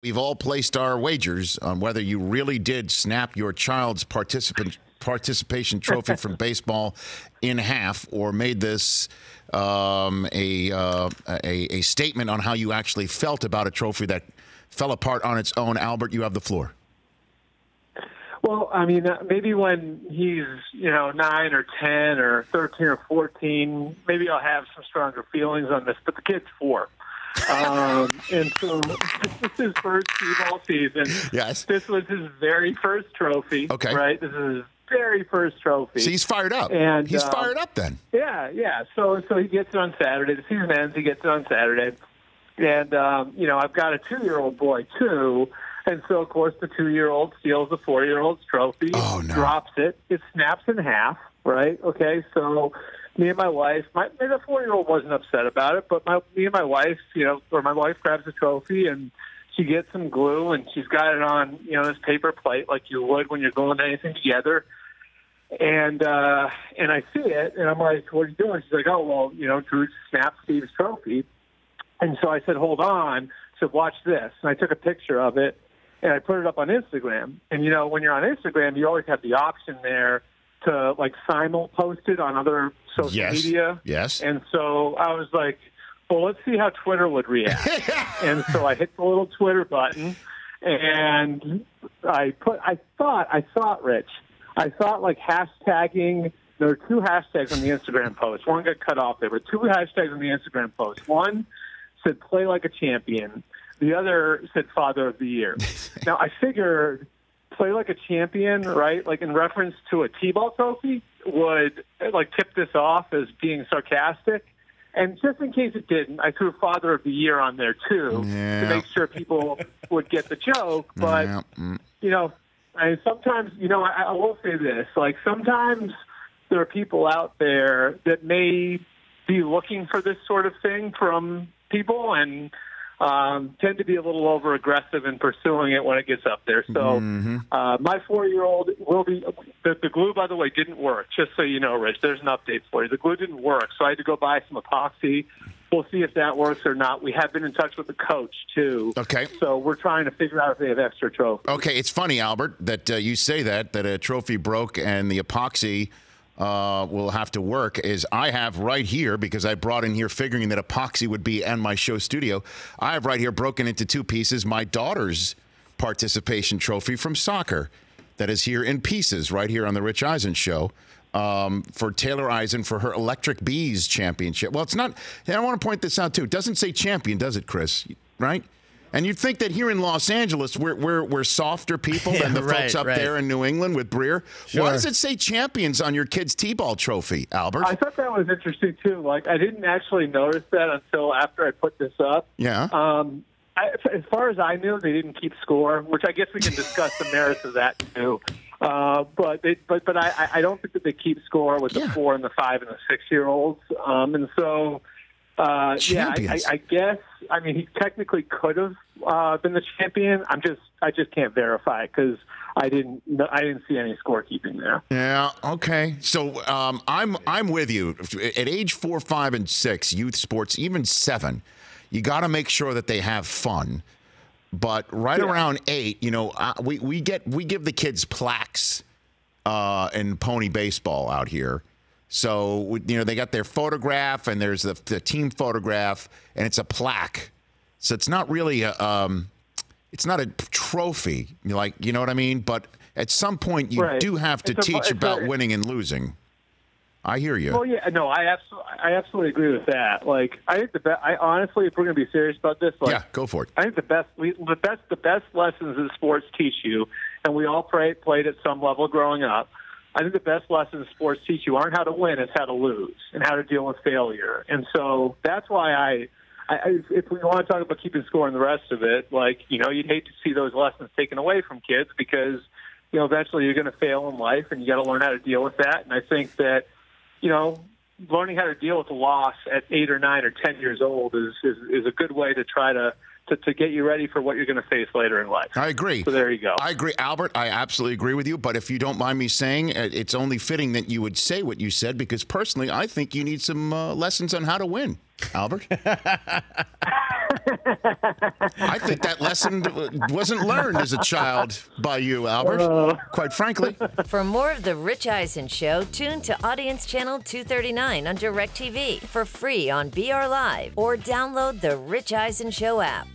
We've all placed our wagers on whether you really did snap your child's participation trophy from baseball in half, or made this a statement on how you actually felt about a trophy that fell apart on its own. Albert, you have the floor. Well, I mean, maybe when he's 9 or 10 or 13 or 14, maybe I'll have some stronger feelings on this. But the kid's 4. And so this is his first T-ball season. Yes. This was his very first trophy. Okay. Right? This is his very first trophy. So he's fired up. And he's fired up then. Yeah. So he gets it on Saturday. The season ends. He gets it on Saturday. And, I've got a 2-year-old boy, too. And so, of course, the 2-year-old steals the 4-year-old's trophy, drops it. It snaps in half, right? Okay, so me and my wife, the 4-year-old wasn't upset about it, but me and my wife, my wife grabs the trophy and she gets some glue and she's got it on, this paper plate like you would when you're gluing anything together. And I see it and I'm like, what are you doing? She's like, oh, well, Drew snapped Steve's trophy. And so I said, hold on. She said, watch this. And I took a picture of it and I put it up on Instagram. And, when you're on Instagram, you always have the option there to, simul post it on other social media. Yes. And so I was like, well, let's see how Twitter would react. And so I hit the little Twitter button, and I thought, Rich, hashtagging. There were 2 hashtags on the Instagram post. One got cut off there, but 2 hashtags on the Instagram post. One said play like a champion. The other said Father of the Year. Now, I figured play like a champion, right, in reference to a T-ball trophy, would, tip this off as being sarcastic. And just in case it didn't, I threw Father of the Year on there, too, to make sure people would get the joke. But, sometimes, I will say this, sometimes there are people out there that may be looking for this sort of thing from people and tend to be a little over aggressive in pursuing it when it gets up there. So my 4-year-old will be the glue, by the way, didn't work. Just so you know, Rich, there's an update for you. The glue didn't work, so I had to go buy some epoxy. We'll see if that works or not. We have been in touch with the coach, too. Okay. So we're trying to figure out if they have extra trophies. Okay, it's funny, Albert, that you say that a trophy broke and the epoxy will have to work. Is I have right here, because I brought in here figuring that epoxy would be in my show studio, I have right here broken into 2 pieces my daughter's participation trophy from soccer that is here in pieces right here on the Rich Eisen Show for Taylor Eisen for her Electric Bees championship. Well, it's not, and I want to point this out too, it doesn't say champion, does it, Chris? Right? And you'd think that here in Los Angeles, we're softer people than the folks up there in New England with Breer. Sure. Why does it say champions on your kid's T-ball trophy, Albert? I thought that was interesting, too. I didn't actually notice that until after I put this up. Yeah. As far as I knew, they didn't keep score, which I guess we can discuss the merits of that, too. But I don't think that they keep score with the 4 and the 5 and the 6-year-olds. And so... I guess. I mean, he technically could have been the champion. I just can't verify it because I didn't see any scorekeeping there. Yeah. Okay. So I'm with you. At age 4, 5, and 6, youth sports, even 7, you got to make sure that they have fun. But around 8, we give the kids plaques in pony baseball out here. So, they got their photograph, and there's the team photograph, and it's a plaque. So it's not really it's not a trophy, you know what I mean? But at some point, you do have to teach about winning and losing. I hear you. Well, yeah, no, I absolutely agree with that. I think honestly, if we're going to be serious about this, go for it. I think the best lessons that sports teach you, and we all played at some level growing up. I think the best lessons sports teach you aren't how to win, it's how to lose and how to deal with failure. And so that's why if we want to talk about keeping score and the rest of it, you'd hate to see those lessons taken away from kids because, eventually you're going to fail in life and you got to learn how to deal with that. And I think that, learning how to deal with a loss at 8 or 9 or 10 years old is a good way to try to get you ready for what you're going to face later in life. I agree. So there you go. I agree. Albert, I absolutely agree with you. But if you don't mind me saying, it's only fitting that you would say what you said because personally, I think you need some lessons on how to win, Albert. I think that lesson wasn't learned as a child by you, Albert, quite frankly. For more of The Rich Eisen Show, tune to Audience Channel 239 on DirecTV for free on BR Live or download the Rich Eisen Show app.